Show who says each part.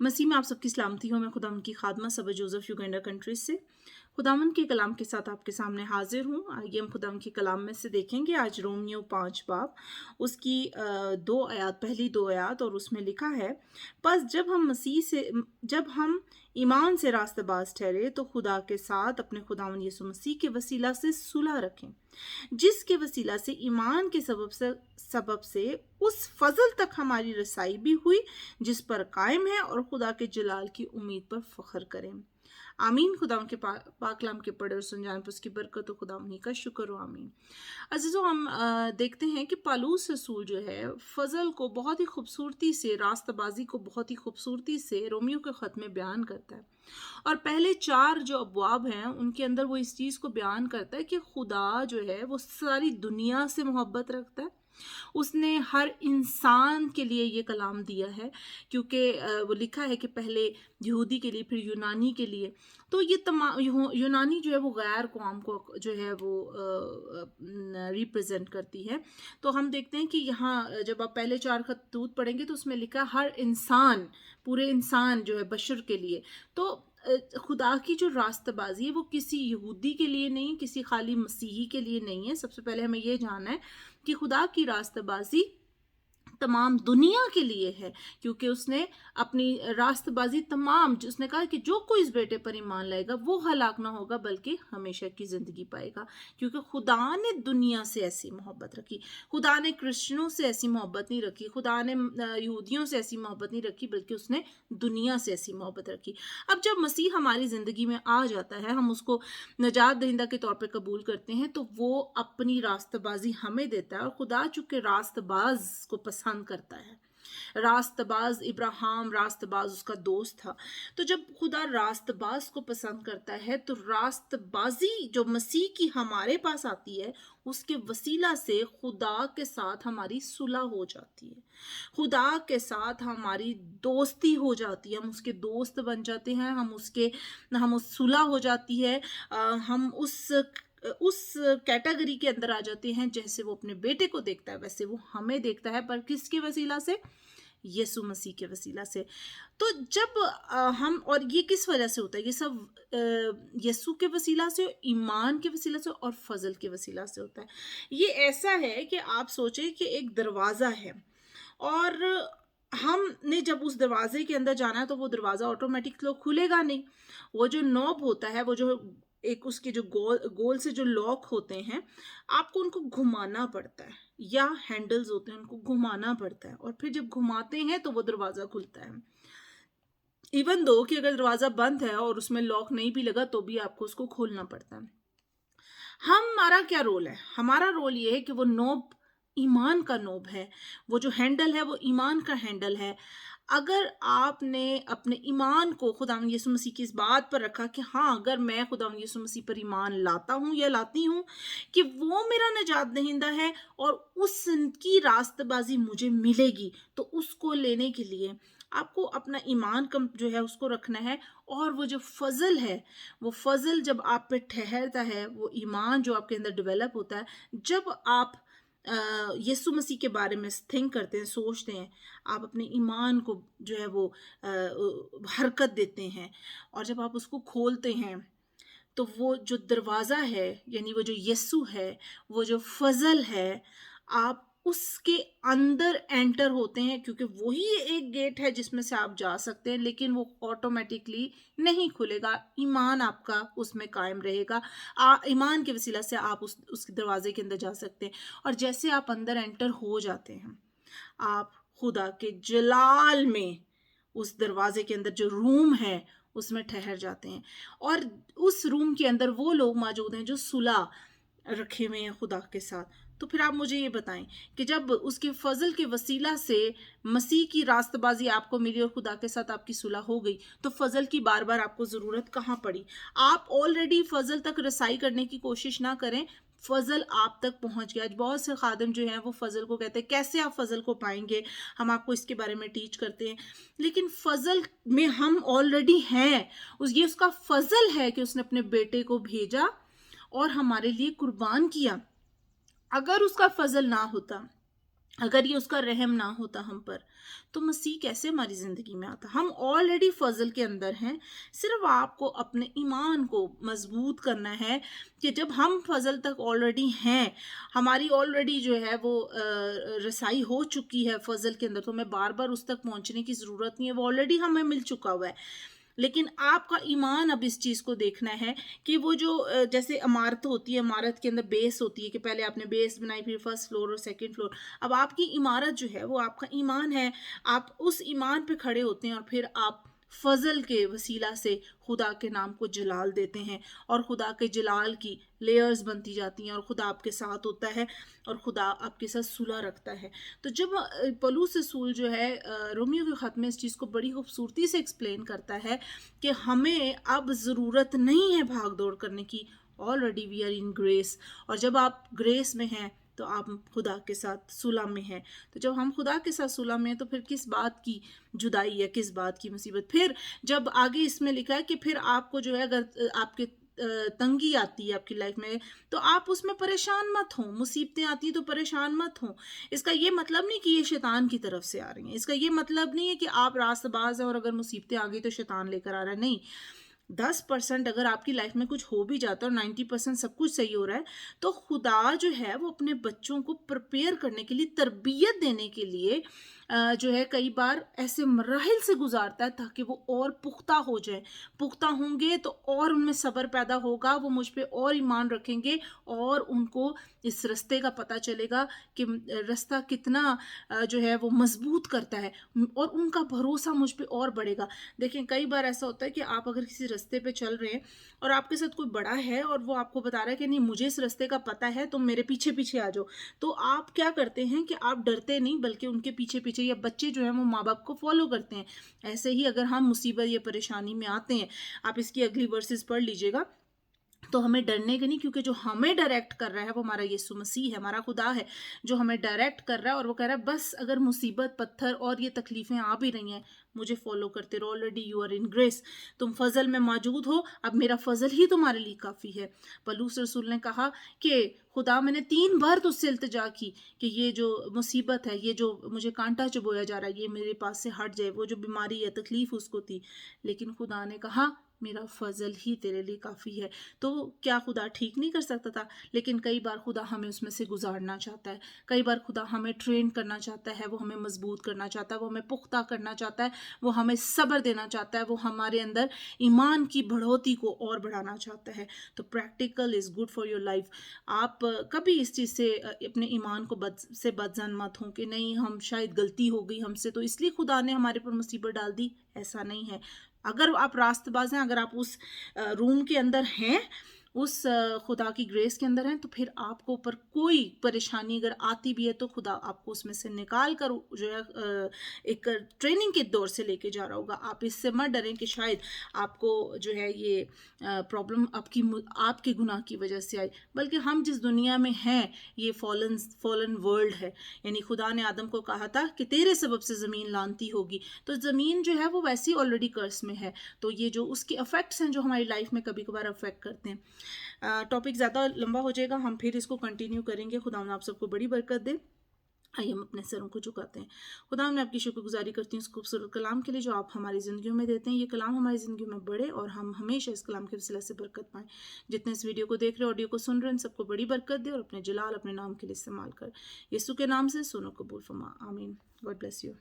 Speaker 1: मसीह में आप सबकी सलामती हो। मैं खुदावंद की खादमा सबा जोसेफ युगांडा कंट्री से खुदावंद के कलाम के साथ आपके सामने हाजिर हूँ। आइए हम खुदावंद के कलाम में से देखेंगे आज रोमियो 5 बाब उसकी 2 आयत, पहली 2 आयत, और उसमें लिखा है, बस जब हम ईमान से रास्तबाज ठहरे तो खुदा के साथ अपने खुदावंद यीशु मसीह के वसीला से सुलह रखें, जिसके वसीला से ईमान के सबब से उस फजल तक हमारी रसाई भी हुई जिस पर कायम है, और खुदा के जलाल की उम्मीद पर फख्र करें। आमीन। खुदा के पाकलाम के पढ़े और सुन जाने पर उसकी बरकत हो, खुदा उन्हीं का शुक्र हो। आमीन। अजीजों, हम देखते हैं कि पालूस रसूल जो है फजल को बहुत ही खूबसूरती से, रास्तबाजी को बहुत ही खूबसूरती से रोमियो के ख़त में बयान करता है। और पहले 4 जो अबवाब हैं उनके अंदर वो इस चीज़ को बयान करता है कि खुदा जो है वो सारी दुनिया से मोहब्बत रखता है। उसने हर इंसान के लिए ये कलाम दिया है, क्योंकि वो लिखा है कि पहले यहूदी के लिए, फिर यूनानी के लिए। तो ये तमाम यूनानी जो है वो गैर कौम को जो है वो रिप्रेजेंट करती है। तो हम देखते हैं कि यहाँ जब आप पहले 4 खतूत पढ़ेंगे तो उसमें लिखा हर इंसान, पूरे इंसान जो है बशर के लिए। तो खुदा की जो रास्तबाजी है वो किसी यहूदी के लिए नहीं, किसी खाली मसीही के लिए नहीं है। सबसे पहले हमें ये जानना है कि खुदा की रास्तबाजी तमाम दुनिया के लिए है, क्योंकि उसने अपनी रास्तबाजी तमाम, उसने कहा कि जो कोई इस बेटे पर ईमान लाएगा वो हलाक ना होगा बल्कि हमेशा की ज़िंदगी पाएगा। क्योंकि खुदा ने दुनिया से ऐसी मोहब्बत रखी, खुदा ने क्रिश्चियनों से ऐसी मोहब्बत नहीं रखी, खुदा ने यहूदियों से ऐसी मोहब्बत नहीं रखी, बल्कि उसने दुनिया से ऐसी मोहब्बत रखी। अब जब मसीह हमारी ज़िंदगी में आ जाता है, हम उसको नजात दहिंदा के तौर पर कबूल करते हैं, तो वो अपनी रास्तबाजी हमें देता है। और खुदा चूँकि रास्तबाज को पसंद करता है, रास्तबाज इब्राहिम रास्तबाज उसका दोस्त था, तो जब खुदा रास्तबाज को पसंद करता है तो रास्तबाजी जो मसीह की हमारे पास आती है उसके वसीला से खुदा के साथ हमारी सुलह हो जाती है, खुदा के साथ हमारी दोस्ती हो जाती है, हम उसके दोस्त बन जाते हैं, हम उस सुलह हो जाती है, हम उस कैटेगरी के अंदर आ जाते हैं। जैसे वो अपने बेटे को देखता है वैसे वो हमें देखता है, पर किसके वसीला से? यीशु मसीह के वसीला से। तो जब हम, और ये किस वजह से होता है? ये सब यीशु के वसीला से, ईमान के वसीला से और फजल के वसीला से होता है। ये ऐसा है कि आप सोचें कि एक दरवाज़ा है और हमने जब उस दरवाजे के अंदर जाना है तो वो दरवाज़ा ऑटोमेटिक तो खुलेगा नहीं। वो जो नॉब होता है, वो जो एक उसके जो गोल से जो लॉक होते हैं, आपको उनको घुमाना पड़ता है, या हैंडल्स होते हैं उनको घुमाना पड़ता है, और फिर जब घुमाते हैं तो वो दरवाज़ा खुलता है। इवन दो कि अगर दरवाज़ा बंद है और उसमें लॉक नहीं भी लगा तो भी आपको उसको खोलना पड़ता है। हमारा क्या रोल है? हमारा रोल ये है कि वो नॉब ईमान का नॉब है, वो जो हैंडल है वो ईमान का हैंडल है। अगर आपने अपने ईमान को खुदावंद यीशु मसीह की इस बात पर रखा कि हाँ, अगर मैं खुदावंद यीशु मसीह पर ईमान लाता हूँ या लाती हूँ कि वो मेरा निजात दहिंदा है और उसकी रास्तबाजी मुझे मिलेगी, तो उसको लेने के लिए आपको अपना ईमान कम जो है उसको रखना है। और वो जो फजल है, वो फजल जब आप पे ठहरता है, वो ईमान जो आपके अंदर डेवलप होता है, जब आप यीशु मसीह के बारे में थिंक करते हैं, सोचते हैं, आप अपने ईमान को जो है वो हरकत देते हैं, और जब आप उसको खोलते हैं तो वो जो दरवाज़ा है, यानी वो जो यीशु है, वो जो फजल है, आप उसके अंदर एंटर होते हैं, क्योंकि वही एक गेट है जिसमें से आप जा सकते हैं, लेकिन वो ऑटोमेटिकली नहीं खुलेगा। ईमान आपका उसमें कायम रहेगा, ईमान के वसीला से आप उस दरवाजे के अंदर जा सकते हैं। और जैसे आप अंदर एंटर हो जाते हैं, आप खुदा के जलाल में, उस दरवाजे के अंदर जो रूम है उसमें ठहर जाते हैं, और उस रूम के अंदर वो लोग मौजूद हैं जो सुलह रखे हुए हैं खुदा के साथ। तो फिर आप मुझे ये बताएं कि जब उसके फजल के वसीला से मसीह की रास्तबाजी आपको मिली और खुदा के साथ आपकी सुलह हो गई, तो फजल की बार बार आपको ज़रूरत कहाँ पड़ी? आप ऑलरेडी फजल तक रसाई करने की कोशिश ना करें, फजल आप तक पहुंच गया। आज बहुत से खादिम जो हैं वो फजल को कहते हैं, कैसे आप फजल को पाएंगे? हम आपको इसके बारे में टीच करते हैं, लेकिन फजल में हम ऑलरेडी हैं। ये उसका फजल है कि उसने अपने बेटे को भेजा और हमारे लिए कुर्बान किया। अगर उसका फजल ना होता अगर ये उसका रहम ना होता हम पर, तो मसीह कैसे हमारी ज़िंदगी में आता? हम ऑलरेडी फ़ज़ल के अंदर हैं, सिर्फ़ आपको अपने ईमान को मज़बूत करना है कि जब हम फ़ज़ल तक ऑलरेडी हैं, हमारी ऑलरेडी जो है वो रसाई हो चुकी है फ़ज़ल के अंदर, तो हमें बार-बार उस तक पहुँचने की ज़रूरत नहीं है, वो ऑलरेडी हमें मिल चुका हुआ है। लेकिन आपका ईमान अब इस चीज़ को देखना है कि वो जो जैसे इमारत होती है, इमारत के अंदर बेस होती है कि पहले आपने बेस बनाई, फिर फर्स्ट फ्लोर और सेकंड फ्लोर। अब आपकी इमारत जो है वो आपका ईमान है। आप उस ईमान पे खड़े होते हैं और फिर आप फ़ज़ल के वसीला से खुदा के नाम को जलाल देते हैं और खुदा के जलाल की लेयर्स बनती जाती हैं और खुदा आपके साथ होता है और खुदा आपके साथ सुलह रखता है। तो जब पौलुस रसूल जो है रोमियो के ख़त में इस चीज़ को बड़ी खूबसूरती से एक्सप्लेन करता है कि हमें अब ज़रूरत नहीं है भाग दौड़ करने की, already we are in grace. और जब आप ग्रेस में हैं तो आप खुदा के साथ सुलह में हैं। तो जब हम खुदा के साथ सुलह में हैं तो फिर किस बात की जुदाई है, किस बात की मुसीबत? फिर जब आगे इसमें लिखा है कि फिर आपको जो है अगर आपके तंगी आती है आपकी लाइफ में, तो आप उसमें परेशान मत हों। मुसीबतें आती हैं तो परेशान मत हों। इसका ये मतलब नहीं कि ये शैतान की तरफ से आ रही हैं। इसका ये मतलब नहीं है कि आप रास्तबाज़ हैं और अगर मुसीबतें आ गई तो शैतान लेकर आ रहा है, नहीं। 10% अगर आपकी लाइफ में कुछ हो भी जाता है और 90% सब कुछ सही हो रहा है, तो खुदा जो है वो अपने बच्चों को प्रिपेयर करने के लिए, तरबियत देने के लिए जो है कई बार ऐसे मराहिल से गुजारता है ताकि वो और पुख्ता हो जाए। पुख्ता होंगे तो और उनमें सब्र पैदा होगा, वो मुझ पे और ईमान रखेंगे और उनको इस रास्ते का पता चलेगा कि रास्ता कितना जो है वो मजबूत करता है और उनका भरोसा मुझ पे और बढ़ेगा। देखें, कई बार ऐसा होता है कि आप अगर किसी रास्ते पे चल रहे हैं और आपके साथ कोई बड़ा है और वो आपको बता रहा है कि नहीं, मुझे इस रास्ते का पता है, तुम मेरे पीछे पीछे आ जाओ, तो आप क्या करते हैं कि आप डरते नहीं बल्कि उनके पीछे पीछे, या बच्चे जो हैं वो माँ बाप को फॉलो करते हैं। ऐसे ही अगर हम मुसीबत या परेशानी में आते हैं, आप इसकी अगली वर्सेस पढ़ लीजिएगा, तो हमें डरने की नहीं, क्योंकि जो हमें डायरेक्ट कर रहा है वो हमारा यीशु मसीह है, हमारा खुदा है जो हमें डायरेक्ट कर रहा है। और वो कह रहा है बस अगर मुसीबत, पत्थर और ये तकलीफ़ें आ भी रही हैं, मुझे फॉलो करते रहो, already you are in grace. तुम फजल में मौजूद हो, अब मेरा फजल ही तुम्हारे लिए काफ़ी है। पलूस रसूल ने कहा कि खुदा, मैंने 3 बार तुझसे इल्तिजा की कि ये जो मुसीबत है, ये जो मुझे कांटा चुभोया जा रहा है, ये मेरे पास से हट जाए। वो जो बीमारी है, तकलीफ़ उसको थी, लेकिन खुदा ने कहा मेरा फजल ही तेरे लिए काफ़ी है। तो क्या खुदा ठीक नहीं कर सकता था? लेकिन कई बार खुदा हमें उसमें से गुजारना चाहता है। कई बार खुदा हमें ट्रेन करना चाहता है, वो हमें मजबूत करना चाहता है, वो हमें पुख्ता करना चाहता है, वो हमें सब्र देना चाहता है, वो हमारे अंदर ईमान की बढ़ोतरी को और बढ़ाना चाहता है। तो practical is good for your life. आप कभी इस चीज़ से अपने ईमान को बदजन मत हों कि नहीं, हम शायद गलती हो गई हमसे तो इसलिए खुदा ने हमारे पर मुसीबत डाल दी। ऐसा नहीं है। अगर आप रास्तबाज़ हैं, अगर आप उस रूम के अंदर हैं, उस खुदा की ग्रेस के अंदर हैं, तो फिर आपको ऊपर कोई परेशानी अगर आती भी है तो खुदा आपको उसमें से निकाल कर जो है एक ट्रेनिंग के दौर से लेके जा रहा होगा। आप इससे मत डरें कि शायद आपको जो है ये प्रॉब्लम आपके गुनाह की वजह से आई, बल्कि हम जिस दुनिया में हैं ये फॉलन वर्ल्ड है। यानी खुदा ने आदम को कहा था कि तेरे सबब से ज़मीन लानती होगी, तो ज़मीन जो है वो वैसी ऑलरेडी कर्स में है। तो ये जो उसके अफेक्ट्स हैं जो हमारी लाइफ में कभी कभार अफेक्ट करते हैं। टॉपिक ज़्यादा लंबा हो जाएगा, हम फिर इसको कंटिन्यू करेंगे। खुदा आप सबको बड़ी बरकत दे। आइए हम अपने सरों को झुकाते हैं। खुदा, मैं आपकी शुक्रगुजारी करती हूँ इस खूबसूरत कलाम के लिए जो आप हमारी ज़िंदगियों में देते हैं। ये कलाम हमारी ज़िंदगी में बढ़े और हम हमेशा इस कलाम के वसीले से बरकत पाएँ। जितने इस वीडियो को देख रहे, ऑडियो को सुन रहे हैं, सबको बड़ी बरकत दे और अपने जलाल, अपने नाम के लिए इस्तेमाल कर। यीशु के नाम से सुनो, कबूल फरमा, आमीन। God bless you.